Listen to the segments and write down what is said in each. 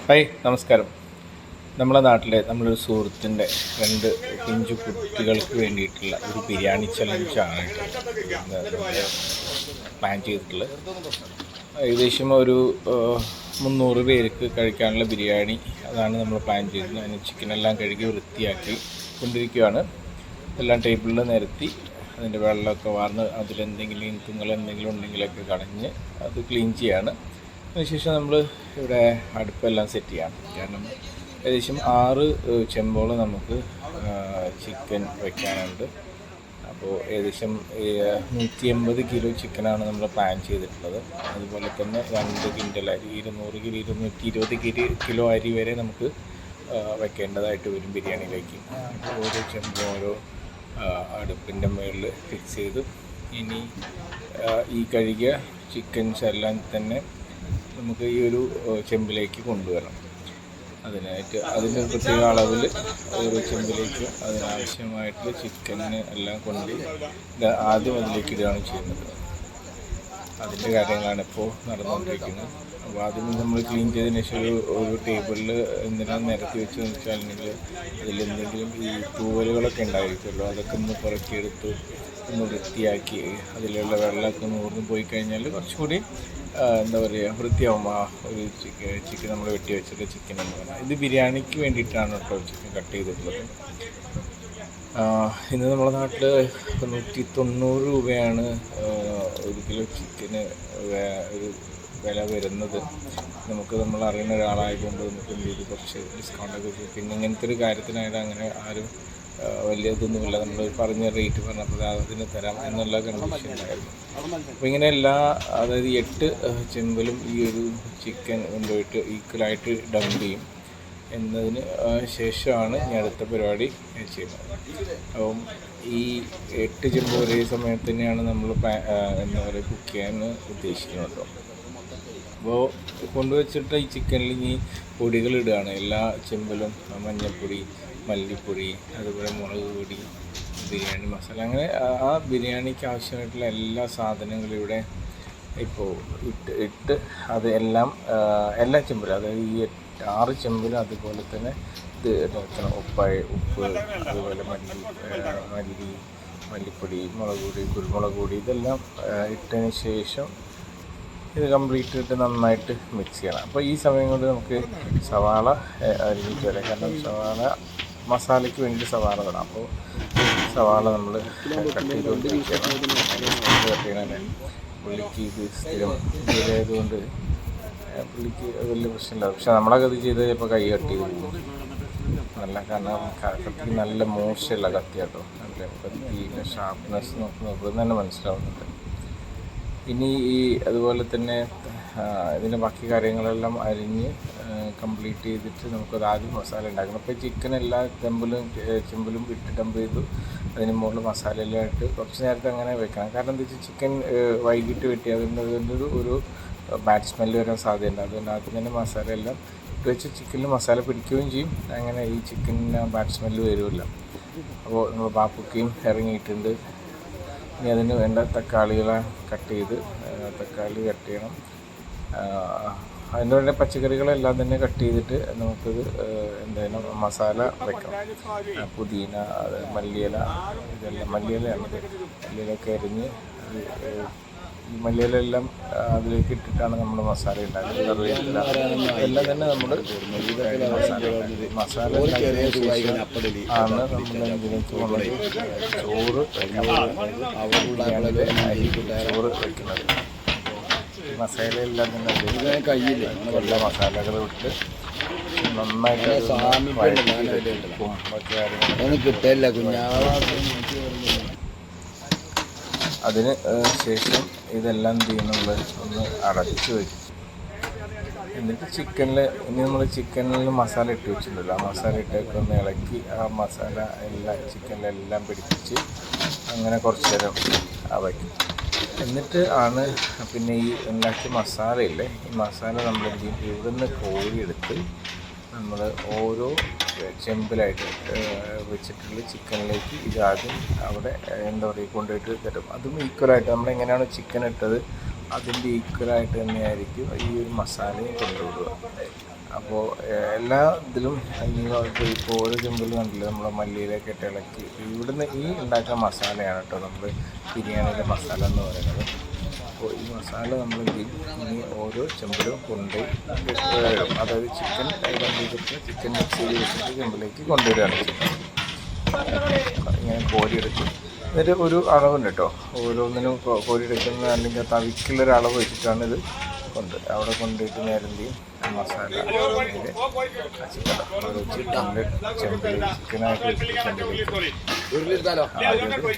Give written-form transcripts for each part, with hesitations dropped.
Hi, നമസ്കാരം. നമ്മുടെ നാട്ടിലെ നമ്മളൊരു സുഹൃത്തിൻ്റെ 2 പിഞ്ചു കുട്ടികൾക്ക് വേണ്ടിയിട്ടുള്ള ഒരു ബിരിയാണി ചലഞ്ചാണ് നമ്മൾ പ്ലാൻ ചെയ്തിട്ടുള്ളത്. ഏകദേശം ഒരു 300 പേർക്ക് കഴിക്കാനുള്ള ബിരിയാണി അതാണ് നമ്മൾ പ്ലാൻ ചെയ്തത്. അതിന് ചിക്കനെല്ലാം കഴുകി വൃത്തിയാക്കി കൊണ്ടിരിക്കുകയാണ്. എല്ലാം ടേബിളിൽ നിരത്തി അതിൻ്റെ വെള്ളമൊക്കെ വാർന്ന് അതിലെന്തെങ്കിലും എന്തെങ്കിലും ഉണ്ടെങ്കിലൊക്കെ കളഞ്ഞ് അത് ക്ലീൻ ചെയ്യാണ്. അതിനുശേഷം നമ്മൾ ഇവിടെ അടുപ്പെല്ലാം സെറ്റ് ചെയ്യണം. കാരണം ഏകദേശം 6 ചെമ്പോളം നമുക്ക് ചിക്കൻ വയ്ക്കാനുണ്ട്. അപ്പോൾ ഏകദേശം 180 കിലോ ചിക്കനാണ് നമ്മൾ പ്ലാൻ ചെയ്തിട്ടുള്ളത്. അതുപോലെ തന്നെ 2 കിൻഡൽ അരി, 200 കിലോ 220 കിലോ അരി വരെ നമുക്ക് വയ്ക്കേണ്ടതായിട്ട് വരും ബിരിയാണിയിലേക്ക്. അപ്പോൾ ഓരോ ചെമ്പും ഓരോ അടുപ്പിൻ്റെ മുകളിൽ ഫിക്സ് ചെയ്ത് ഇനി ഈ കഴുകിയ ചിക്കൻസ് എല്ലാം തന്നെ നമുക്ക് ഈ ഒരു ചെമ്പിലേക്ക് കൊണ്ടുവരണം. അതിനായിട്ട് അതിൻ്റെ പ്രത്യേക അളവിൽ ഓരോ ചെമ്പിലേക്ക് അതിനാവശ്യമായിട്ടുള്ള ചിക്കന് എല്ലാം കൊണ്ട് ആദ്യം അതിലേക്ക് ഇടുകയാണ് ചെയ്യുന്നത്. അതിൻ്റെ കാര്യങ്ങളാണ് ഇപ്പോൾ നടന്നുകൊണ്ടിരിക്കുന്നത്. അപ്പോൾ ആദ്യം നമ്മൾ ക്ലീൻ ചെയ്തതിന് ശേഷം ഒരു ടേബിളിൽ എന്തിനാണ് നിരത്തി വെച്ചതെന്ന് വെച്ചാൽ അതിലെന്തെങ്കിലും ഈ തൂവലുകളൊക്കെ ഉണ്ടായിരിക്കുമല്ലോ, അതൊക്കെ ഒന്ന് പുറക്കിയെടുത്ത് ഒന്ന് വൃത്തിയാക്കി അതിലുള്ള വെള്ളമൊക്കെ ഒന്ന് പോയി കഴിഞ്ഞാൽ കുറച്ചുകൂടി എന്താ പറയുക വൃത്തിയാവും. ആ ഒരു ചിക്കൻ നമ്മൾ വെട്ടി വെച്ചിട്ട് ചിക്കൻ എന്ന് പറഞ്ഞാൽ ഇത് ബിരിയാണിക്ക് വേണ്ടിയിട്ടാണ് കേട്ടോ ചിക്കൻ കട്ട് ചെയ്തിട്ടുള്ളത്. ഇന്ന് നമ്മുടെ നാട്ടിൽ 190 രൂപയാണ് 1 കിലോ ചിക്കന് ഒരു വില വരുന്നത്. നമ്മൾ അറിയുന്ന ഒരാളായതുകൊണ്ട് നമുക്ക് എന്ത് ചെയ്ത് കുറച്ച് ഡിസ്കൗണ്ടൊക്കെ ചെയ്യും. പിന്നെ ഇങ്ങനത്തെ ഒരു കാര്യത്തിനായിട്ട് അങ്ങനെ ആരും വലിയ ഇതൊന്നുമില്ല. നമ്മൾ പറഞ്ഞ റേറ്റ് പറഞ്ഞപ്പോൾ അതിന് തരാം എന്നുള്ള കണ്ടീഷനായിരുന്നു. അപ്പോൾ ഇങ്ങനെ അതായത് 8 ചെമ്പിലും ഈ ഒരു ചിക്കൻ കൊണ്ടുപോയിട്ട് ഈക്വലായിട്ട് ഡംപ് ചെയ്യും. എന്നതിന് ശേഷമാണ് ഞാൻ അടുത്ത പരിപാടി ചെയ്യുന്നത്. അപ്പം ഈ 8 ചെമ്പ് ഒരേ സമയത്ത് തന്നെയാണ് നമ്മൾ എന്താ പറയുക കുക്ക് ചെയ്യാൻ ഉദ്ദേശിക്കുന്നത്. അപ്പോൾ കൊണ്ടുവച്ചിട്ട് ഈ ചിക്കനിൽ ഇനി പൊടികൾ ഇടുകയാണ്. എല്ലാ ചെമ്പിലും മഞ്ഞൾപ്പൊടി, മല്ലിപ്പൊടി, അതുപോലെ മുളക് പൊടി, ബിരിയാണി മസാല, അങ്ങനെ ആ ബിരിയാണിക്ക് ആവശ്യമായിട്ടുള്ള എല്ലാ സാധനങ്ങളും ഇവിടെ ഇപ്പോൾ ഇട്ട് അത് എല്ലാ ചെമ്പിലും, അതായത് ഈ 6 ചെമ്പിലും അതുപോലെ തന്നെ ഇത് വെക്കണം. ഉപ്പ്, അതുപോലെ മല്ലിപ്പൊടി, മുളക് പൊടി, കുരുമുളക് പൊടി, ഇതെല്ലാം ഇട്ടതിന് ശേഷം ഇത് കംപ്ലീറ്റ് ഇട്ട് നന്നായിട്ട് മിക്സ് ചെയ്യണം. അപ്പോൾ ഈ സമയം കൊണ്ട് നമുക്ക് സവാള അരിഞ്ഞിട്ട് വരാം. കാരണം സവാള മസാലയ്ക്ക് വേണ്ടി സവാള ഇടാം. അപ്പോൾ സവാള നമ്മൾ കട്ട് ചെയ്തുകൊണ്ടിരിക്കുകയാണ്. പുള്ളിക്ക് ഇത് സ്ഥിരം ചെയ്തതുകൊണ്ട് പുള്ളിക്ക് വലിയ പ്രശ്നമില്ല. പക്ഷെ നമ്മളൊക്കെ ഇത് ചെയ്ത് ചിലപ്പോൾ കൈ കട്ട് ചെയ്ത് പോകും. കാരണം കത്തി നല്ല മോശമുള്ള കത്തിയാട്ടോ. നല്ല കത്തിൻ്റെ ഷാർപ്നെസ് നോക്കുന്നത് തന്നെ മനസ്സിലാവുന്നുണ്ട്. ഇനി അതുപോലെ തന്നെ ഇതിൻ്റെ ബാക്കി കാര്യങ്ങളെല്ലാം അരിഞ്ഞ് കംപ്ലീറ്റ് ചെയ്തിട്ട് നമുക്കത് ആദ്യം മസാല ഉണ്ടാക്കണം. അപ്പോൾ ചിക്കൻ എല്ലാ ചെമ്പിലും ഇട്ട് ഡംപ് ചെയ്തു അതിന് മുകളിൽ മസാല എല്ലാം ഇട്ട് കുറച്ച് നേരത്തെ അങ്ങനെ വെക്കണം. കാരണം എന്താ വെച്ചാൽ ചിക്കൻ വൈകിട്ട് വെട്ടി അതിൻ്റെ ഒരു ബാഡ് സ്മെല്ല് വരാൻ സാധ്യതയുണ്ട്. അതുകൊണ്ട് ആദ്യം തന്നെ മസാല എല്ലാം ഇട്ട് വെച്ച് ചിക്കനിൽ മസാല പിടിക്കുകയും ചെയ്യും. അങ്ങനെ ഈ ചിക്കനിന് ബാഡ് സ്മെല്ല് വരുമല്ലോ. അപ്പോൾ നമ്മൾ ബാപ്പുക്കയും ഇറങ്ങിയിട്ടുണ്ട്. ഇനി അതിന് വേണ്ട തക്കാളികളെ കട്ട് ചെയ്ത് തക്കാളി കട്ട് ചെയ്യണം. അതിന് വേണ്ട പച്ചക്കറികളെല്ലാം തന്നെ കട്ട് ചെയ്തിട്ട് നമുക്കത് എന്തായാലും മസാല വെക്കണം. പുതിന, മല്ലിയില, ഇതെല്ലാം മല്ലിയിലൊക്കെ അരിഞ്ഞ് ഈ മല്ലിയിലെല്ലാം അതിലേക്ക് ഇട്ടിട്ടാണ് നമ്മൾ മസാല ഉണ്ടാക്കുന്നത്. എല്ലാം തന്നെ നമ്മൾ മസാല ആണ് നമ്മൾ ഇതിലേക്ക് വന്നത് ചോറ് വയ്ക്കുന്നത്. മസാലയെല്ലാം തന്നെ കയ്യിൽ എല്ലാ മസാലകളും ഇട്ട് നന്നായിട്ട് കിട്ടില്ല. അതിന് ശേഷം ഇതെല്ലാം ചെയ്യുന്നത് ഒന്ന് അടച്ച് വെച്ച് എന്നിട്ട് ചിക്കനിൽ മസാല ഇട്ട് വെച്ചിട്ടുണ്ടല്ലോ, ആ മസാല ഇട്ടൊക്കെ ഒന്ന് ഇളക്കി ആ മസാല ചിക്കനിലെല്ലാം പിടിപ്പിച്ച് അങ്ങനെ കുറച്ച് നേരം വയ്ക്കും. എന്നിട്ട് ആണ് പിന്നെ ഈ ഉണ്ടാക്കിയ മസാലയില്ലേ, ഈ മസാല നമ്മൾ എന്ത് ചെയ്യും, ഇവിടുന്ന് കോരിയെടുത്ത് നമ്മൾ ഓരോ ചെമ്പിലായിട്ട് വെച്ചിട്ടുള്ള ചിക്കനിലേക്ക് ഇതാദ്യം അവിടെ എന്താ പറയുക കൊണ്ടുപോയിട്ട് തരും. അതും ഈക്വലായിട്ട് നമ്മളെങ്ങനെയാണ് ചിക്കൻ ഇട്ടത് അതിൻ്റെ ഈക്വലായിട്ട് തന്നെയായിരിക്കും ഈ ഒരു മസാലയും കൊണ്ടുവിടുക. അപ്പോൾ എല്ലാ ഇതിലും ഇപ്പോൾ ഓരോ ചെമ്പിലും കണ്ടില്ല നമ്മളെ മല്ലിയിലൊക്കെ ഇട്ട് ഇളക്കി ഇവിടുന്ന് ഈ ഉണ്ടാക്കുന്ന മസാലയാണ് കേട്ടോ നമ്മൾ ബിരിയാണിയുടെ മസാല എന്ന് പറയുന്നത്. അപ്പോൾ ഈ മസാല നമ്മൾ ഇനി ഓരോ ചെമ്പിലും കൊണ്ടുപോയി അതായത് ചിക്കൻ ചിക്കൻ മിക്സ് ചെയ്ത് വെച്ചിട്ട് ചെമ്പിലേക്ക് കൊണ്ടുവരികയാണ് ചെയ്യുന്നത്. ഇങ്ങനെ കോരിയെടുക്കും. എന്നിട്ട് ഒരു അളവുണ്ട് കേട്ടോ, ഓരോന്നിനും കോരിയെടുക്കുന്ന അല്ലെങ്കിൽ തവിക്കുള്ളൊരു അളവ് വെച്ചിട്ടാണ് ഇത് അവിടെ കൊണ്ടുപോയിട്ട് നേരെ എന്ത് ചെയ്യും, മസാല ചിക്കൻ ചെമ്പിൽ ചിക്കനായിട്ട് ചെമ്പിലേക്ക്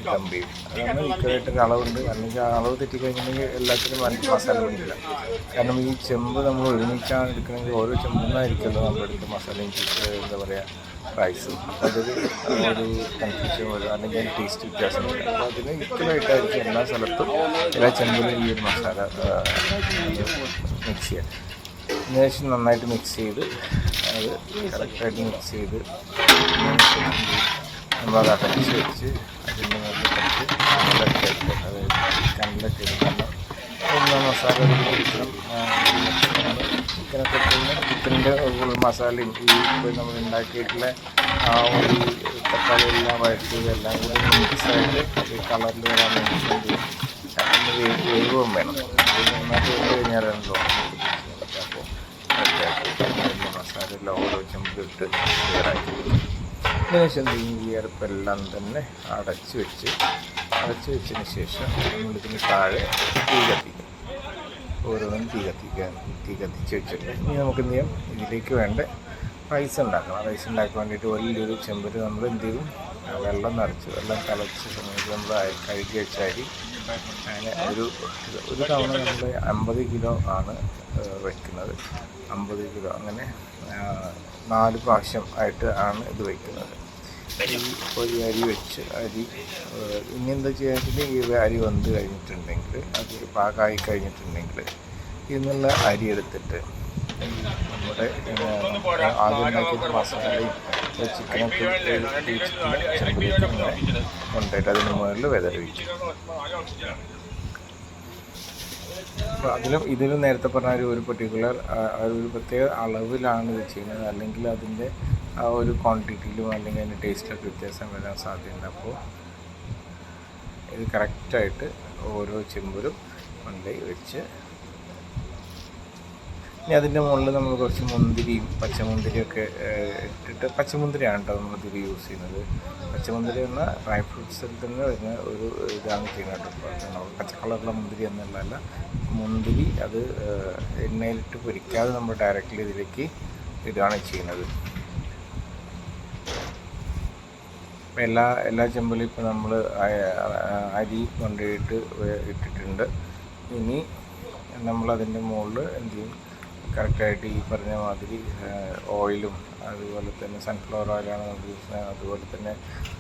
ദം ചെയ്യും. അതാണ് ഈക്വലായിട്ടൊരു അളവുണ്ട്. അല്ലെങ്കിൽ ആ അളവ് തെറ്റിക്കഴിഞ്ഞിട്ടുണ്ടെങ്കിൽ എല്ലാത്തിനും മസാല പിടിക്കില്ല. കാരണം ഈ ചെമ്പ് നമ്മൾ ഒരുമിച്ചാണ് എടുക്കണമെങ്കിൽ ഓരോ ചെമ്പെന്നായിരിക്കുമല്ലോ നമ്മളെടുത്ത് മസാലയും എന്താ പറയുക റൈസും. അപ്പോൾ അതൊരു കൺഫ്യൂഷൻ വരും, അല്ലെങ്കിൽ ടേസ്റ്റ് വ്യത്യാസം വരും. അപ്പോൾ അതിന് ഈക്വലായിട്ടായിരിക്കും എല്ലാ സ്ഥലത്തും എല്ലാ ചെമ്പിലും ഈ ഒരു മസാല മിക്സ് ചെയ്യാം. അതിനുശേഷം നന്നായിട്ട് മിക്സ് ചെയ്ത് അത് കറക്റ്റായിട്ട് മിക്സ് ചെയ്ത് നമ്മളത് അടച്ച് വെച്ച് അതിൻ്റെ മുകളിൽ കുറച്ച് കനലൊക്കെ ഇട്ട്, അതായത് കനലൊക്കെ ഇട്ട് മസാല ചിക്കനൊക്കെ ഇട്ടുന്ന ചിക്കൻ്റെ മസാലയും ഈ ഇപ്പോൾ നമ്മൾ ഉണ്ടാക്കിയിട്ടുള്ള ആ ഒരു തക്കാളി എല്ലാം വഴറ്റിയതെല്ലാം കൂടി മിക്സായിട്ട് കളറിൽ വരാൻ വേണ്ടി വേവും വേണം. നന്നായിട്ട് വെച്ച് കഴിഞ്ഞാലല്ലോ അപ്പോൾ മസാല എല്ലാം ഓരോ ചെമ്പിലിട്ട് ക്ലിയറാക്കി. അതിനുശേഷം ഈ അടുപ്പെല്ലാം തന്നെ അടച്ച് വെച്ചതിന് ശേഷം നമ്മളിതിന് താഴെ തീ കത്തിക്കും. ഓരോന്നും തീ കത്തിച്ച് വെച്ചിട്ട് ഇനി നമുക്ക് എന്ത് ചെയ്യാം, ഇതിലേക്ക് വേണ്ട റൈസ് ഉണ്ടാക്കണം. റൈസ് ഉണ്ടാക്കാൻ വേണ്ടിയിട്ട് വലിയൊരു ചെമ്പിൽ നമ്മൾ എന്ത് ചെയ്യും, വെള്ളം തിളച്ച സമയത്ത് നമ്മൾ കഴുകി വെച്ച അരി അങ്ങനെ ഒരു തവണ നമ്മൾ 50 കിലോ ആണ് വയ്ക്കുന്നത്. 50 കിലോ അങ്ങനെ 4 പ്രാവശ്യം ആയിട്ട് ആണ് ഇത് വയ്ക്കുന്നത്. ഈ ഒരു അരി വെച്ച് ഇനി എന്താ ചെയ്യാന്ന് ഈ അരി വന്ന് കഴിഞ്ഞിട്ടുണ്ടെങ്കിൽ, അത് പാകമായി കഴിഞ്ഞിട്ടുണ്ടെങ്കിൽ ഇന്നുള്ള അരി എടുത്തിട്ട് നമ്മുടെ ആദ്യം ഉണ്ടാക്കിയ മസാലയും ചിക്കനൊക്കെ ചെമ്പിലേക്ക് ഇങ്ങനെ കൊണ്ടുപോയിട്ട് അതിന് മുകളിൽ വെതറിവെക്കും. അപ്പോൾ ഇതിലും നേരത്തെ പറഞ്ഞ ഒരു പെർട്ടിക്കുലർ ഒരു പ്രത്യേക അളവിലാണ് ഇത് ചെയ്യുന്നത്. അല്ലെങ്കിൽ അതിൻ്റെ ആ ഒരു ക്വാണ്ടിറ്റിയിലും അല്ലെങ്കിൽ അതിൻ്റെ ടേസ്റ്റിലൊക്കെ വ്യത്യാസം വരാൻ സാധ്യതയുണ്ട്. അപ്പോൾ ഇത് കറക്റ്റായിട്ട് ഓരോ ചെമ്പിലും കൊണ്ടുപോയി വെച്ച് ഇനി അതിൻ്റെ മുകളിൽ നമ്മൾ കുറച്ച് മുന്തിരിയും പച്ചമുന്തിരിയൊക്കെ ഇട്ടിട്ട്, പച്ചമുന്തിരിയാണ് കേട്ടോ നമ്മളിതിൽ യൂസ് ചെയ്യുന്നത്. പച്ചമുന്തിരി എന്ന ഡ്രൈ ഫ്രൂട്ട്സിൽ തന്നെ വരുന്ന ഒരു ഇതാണ് ചെയ്യുന്നത് കേട്ടോ. പച്ച കളറുള്ള മുന്തിരി എന്നുള്ളതല്ല, മുന്തിരി അത് എണ്ണയിലിട്ട് പൊരിക്കാതെ നമ്മൾ ഡയറക്റ്റ്ലി ഇതിലേക്ക് ഇടുകയാണ് ചെയ്യുന്നത്. അപ്പോൾ എല്ലാ ചെമ്പിലും ഇപ്പോൾ നമ്മൾ അരി കൊണ്ടുപോയിട്ട് ഇട്ടിട്ടുണ്ട്. ഇനി നമ്മളതിൻ്റെ മുകളിൽ എന്ത് ചെയ്യും, കറക്റ്റായിട്ട് ഈ പറഞ്ഞ മാതിരി ഓയിലും അതുപോലെ തന്നെ സൺഫ്ലവർ ഓയിലാണ് നമ്മൾ യൂസ് ചെയ്യുന്നത്. അതുപോലെ തന്നെ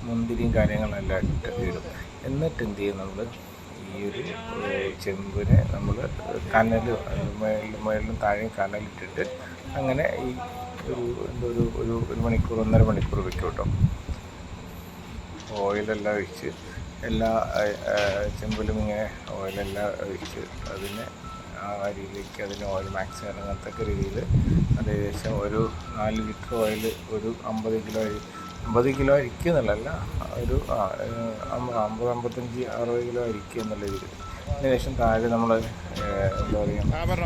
മുന്തിരിയും കാര്യങ്ങളെല്ലാം ഇടും. എന്നിട്ട് എന്ത് ചെയ്യും, നമ്മൾ ഈ ഒരു ചെമ്പിനെ നമ്മൾ മുകളിലും താഴെയും കനലിട്ടിട്ട് അങ്ങനെ ഈ ഒരു മണിക്കൂർ 1.5 മണിക്കൂർ വയ്ക്കും കേട്ടോ. ഓയിലെല്ലാം ഒഴിച്ച് എല്ലാ ചെമ്പിലും ഇങ്ങനെ ഓയിലെല്ലാം ഒഴിച്ച് അതിനെ ആ അരിയിലേക്ക് അതിന് ഓയിൽ മാക്സിമം ഇറങ്ങത്തക്ക രീതിയിൽ ഏകദേശം ഒരു 4 ലിറ്റർ ഓയിൽ ഒരു 50 കിലോ അരിക്കുക എന്നുള്ളതല്ല, ഒരു 50-55-60 കിലോ അരിക്കുക എന്നുള്ള രീതിയിൽ. അതിനുശേഷം താഴെ നമ്മൾ എന്താ പറയുക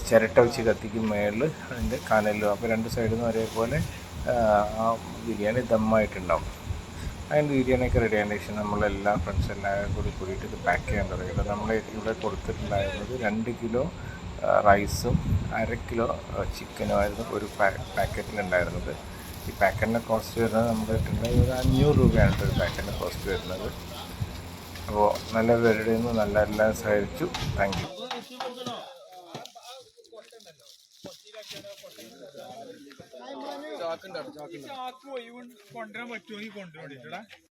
ചിരട്ട വെച്ച് കത്തിക്കും, മേളിൽ അതിൻ്റെ കനലും. അപ്പോൾ 2 സൈഡിൽ നിന്ന് ഒരേപോലെ ആ ബിരിയാണി ദമ്മായിട്ടുണ്ടാവും. അതിൻ്റെ ബിരിയാണിയൊക്കെ റെഡി ആയതിനു ശേഷം നമ്മളെല്ലാം ഫ്രണ്ട്സ് എല്ലാവരും കൂടിയിട്ട് ഇത് പാക്ക് ചെയ്യാൻ തുടങ്ങി. നമ്മൾ ഇവിടെ കൊടുത്തിട്ടുണ്ടായിരുന്നത് 2 കിലോ റൈസും 1/2 കിലോ ചിക്കനുമായിരുന്നു ഒരു പാക്കറ്റിലുണ്ടായിരുന്നത്. ഈ പാക്കറ്റിൻ്റെ കോസ്റ്റ് വരുന്നത് നമ്മുടെ ഒരു 500 രൂപയാണ് ഒരു പാക്കറ്റിൻ്റെ കോസ്റ്റ് വരുന്നത്. അപ്പോൾ നല്ല പേരുടെ നിന്ന് നല്ല എല്ലാം സഹകരിച്ചു. Thank you. ചാക്ക് കൊണ്ടുവരാൻ പറ്റുമോ? കൊണ്ടുവരാൻ